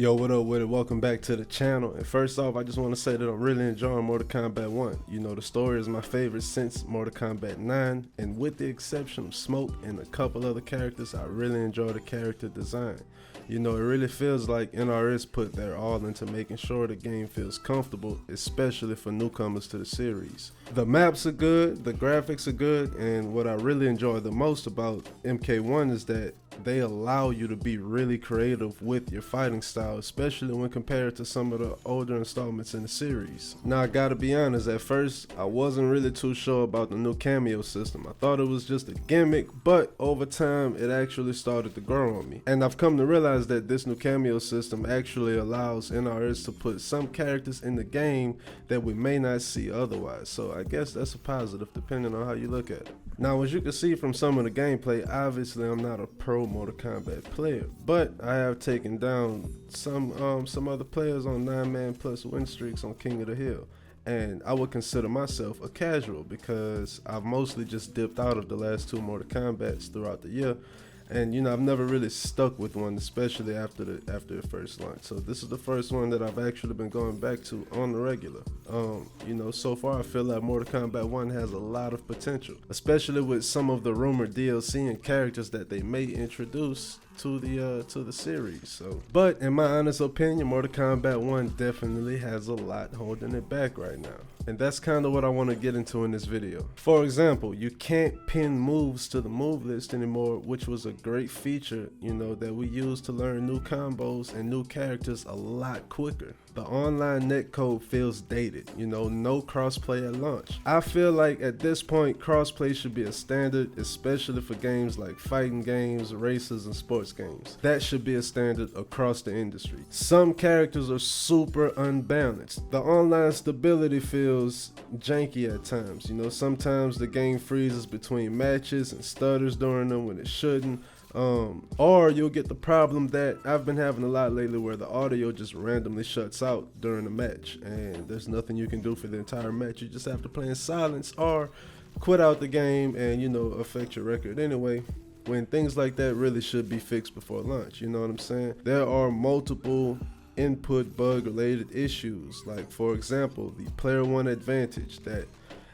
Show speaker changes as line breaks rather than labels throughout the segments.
Yo, what up with it? Welcome back to the channel. And first off, I just want to say that I'm really enjoying Mortal Kombat 1. You know, the story is my favorite since Mortal Kombat 9, and with the exception of Smoke and a couple other characters, I really enjoy the character design. You know, it really feels like NRS put their all into making sure the game feels comfortable, especially for newcomers to the series. The maps are good, the graphics are good, and what I really enjoy the most about MK1 is that they allow you to be really creative with your fighting style, especially when compared to some of the older installments in the series. Now I gotta be honest, at first I wasn't really too sure about the new cameo system. I thought it was just a gimmick, but over time it actually started to grow on me. And I've come to realize that this new cameo system actually allows NRS to put some characters in the game that we may not see otherwise. So I guess that's a positive depending on how you look at it. Now, as you can see from some of the gameplay, obviously I'm not a pro Mortal Kombat player, but I have taken down some other players on 9-man plus win streaks on King of the Hill, and I would consider myself a casual because I've mostly just dipped out of the last two Mortal Kombats throughout the year. And you know, I've never really stuck with one, especially after the first launch. So this is the first one that I've actually been going back to on the regular. You know, so far I feel like Mortal Kombat 1 has a lot of potential, especially with some of the rumored DLC and characters that they may introduce to the series. So, but in my honest opinion, Mortal Kombat 1 definitely has a lot holding it back right now. And that's kind of what I want to get into in this video. For example, you can't pin moves to the move list anymore, which was a great feature, you know, that we used to learn new combos and new characters a lot quicker. The online netcode feels dated, you know, no crossplay at launch. I feel like at this point, crossplay should be a standard, especially for games like fighting games, races, and sports games. That should be a standard across the industry. Some characters are super unbalanced. The online stability feels janky at times. You know, sometimes the game freezes between matches and stutters during them when it shouldn't. Or you'll get the problem that I've been having a lot lately where the audio just randomly shuts out during the match and there's nothing you can do for the entire match. You just have to play in silence or quit out the game and, you know, affect your record anyway, when things like that really should be fixed before launch. You know what I'm saying? There are multiple input bug related issues, like for example the player 1 advantage that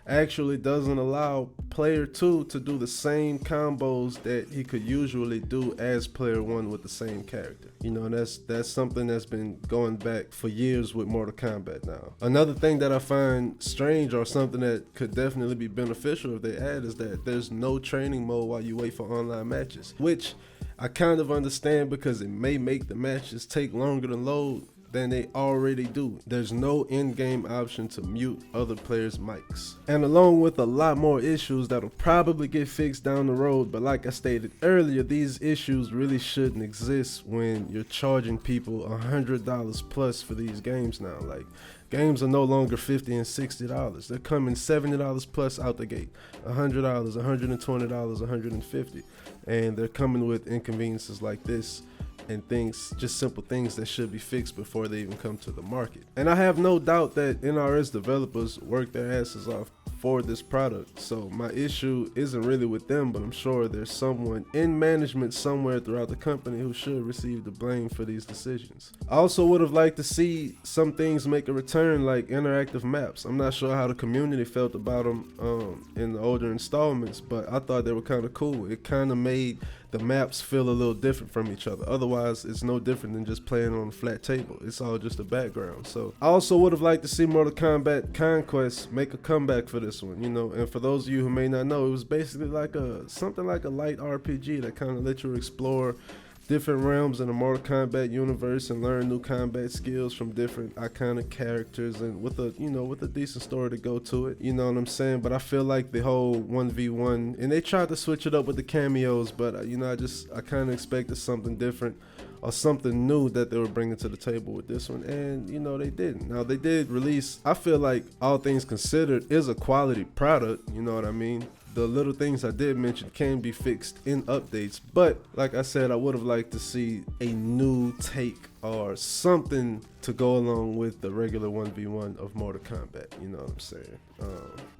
actually doesn't allow player 2 to do the same combos that he could usually do as player 1 with the same character. You know, that's something that's been going back for years with Mortal Kombat now. Another thing that I find strange, or something that could definitely be beneficial if they add, is that there's no training mode while you wait for online matches, which I kind of understand because it may make the matches take longer to load than they already do. There's no in-game option to mute other players' mics. And along with a lot more issues that'll probably get fixed down the road, but like I stated earlier, these issues really shouldn't exist when you're charging people $100 plus for these games now. Like, games are no longer $50 and $60. They're coming $70 plus out the gate, $100, $120, $150. And they're coming with inconveniences like this and things, just simple things that should be fixed before they even come to the market. And I have no doubt that NRS developers work their asses off for this product, so my issue isn't really with them, but I'm sure there's someone in management somewhere throughout the company who should receive the blame for these decisions. I also would have liked to see some things make a return, like interactive maps. I'm not sure how the community felt about them in the older installments, but I thought they were kind of cool. It kind of made the maps feel a little different from each other. Otherwise, it's no different than just playing on a flat table. It's all just a background. So I also would have liked to see Mortal Kombat Conquest make a comeback for this one, you know. And for those of you who may not know, it was basically like something like a light RPG that kind of let you explore different realms in the Mortal Kombat universe and learn new combat skills from different iconic characters, and with a decent story to go to it. You know what I'm saying? But I feel like the whole 1v1, and they tried to switch it up with the cameos, but you know, I kind of expected something different or something new that they were bringing to the table with this one, and you know, they didn't. Now they did release, I feel like all things considered, is a quality product, you know what I mean? The little things I did mention can be fixed in updates, but like I said, I would have liked to see a new take or something to go along with the regular 1v1 of Mortal Kombat, you know what I'm saying?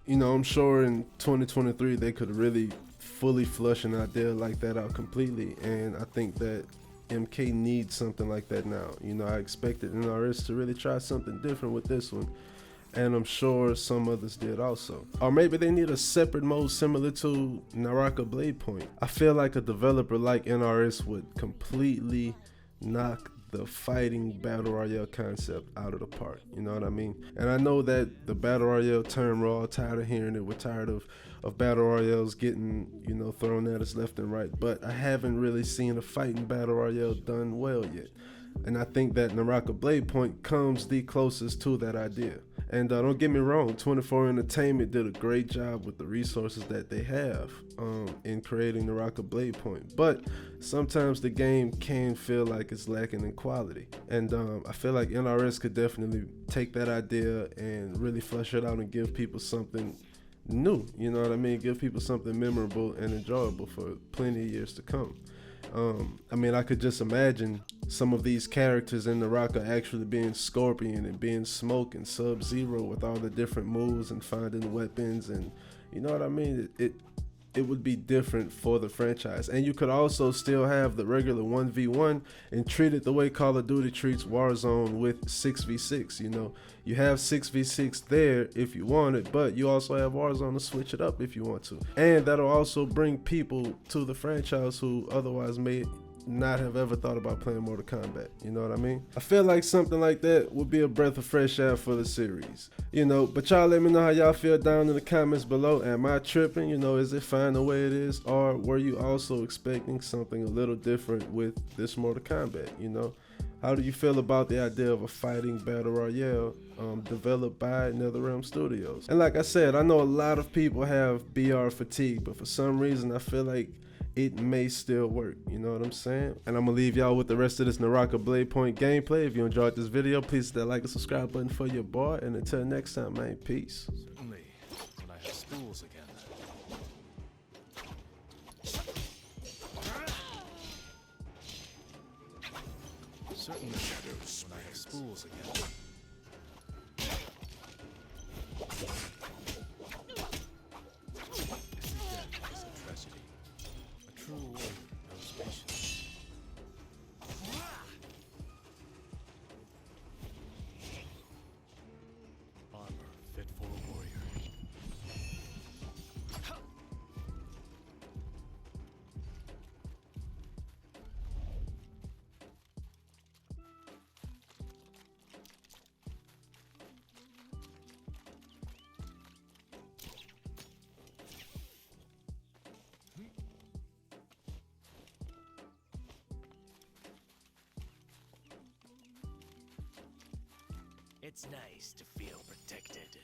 You know, I'm sure in 2023 they could really fully flush an idea like that out completely, and I think that MK needs something like that now. You know, I expected NRS to really try something different with this one, and I'm sure some others did also. Or maybe they need a separate mode similar to Naraka Blade Point. I feel like a developer like NRS would completely knock the fighting battle royale concept out of the park, you know what I mean? And I know that the battle royale term, we're all tired of hearing it. We're tired of battle royales getting, you know, thrown at us left and right, but I haven't really seen a fighting battle royale done well yet. And I think that Naraka Blade Point comes the closest to that idea. And don't get me wrong, 24 Entertainment did a great job with the resources that they have in creating Naraka Blade Point. But sometimes the game can feel like it's lacking in quality. And I feel like NRS could definitely take that idea and really flesh it out and give people something new. You know what I mean? Give people something memorable and enjoyable for plenty of years to come. I mean, I could just imagine some of these characters in Naraka actually being Scorpion and being Smoke and Sub-Zero with all the different moves and finding weapons, and you know what I mean? It would be different for the franchise. And you could also still have the regular 1v1 and treat it the way Call of Duty treats Warzone with 6v6. You know, you have 6v6 there if you want it, but you also have Warzone to switch it up if you want to. And that'll also bring people to the franchise who otherwise may not have ever thought about playing Mortal Kombat. You know what I mean? I feel like something like that would be a breath of fresh air for the series. You know, but y'all let me know how y'all feel down in the comments below. Am I tripping? You know, is it fine the way it is? Or were you also expecting something a little different with this Mortal Kombat? You know, how do you feel about the idea of a fighting battle royale developed by NetherRealm Studios? And like I said, I know a lot of people have BR fatigue, but for some reason I feel like it may still work, you know what I'm saying? And I'm gonna leave y'all with the rest of this Naraka Blade Point gameplay. If you enjoyed this video, please hit that like and subscribe button for your boy. And until next time, man, peace.
Certainly, when I have spools again. Certainly, when I have spools again. True warrior knows patience. Armor fit for a warrior.
It's nice to feel protected.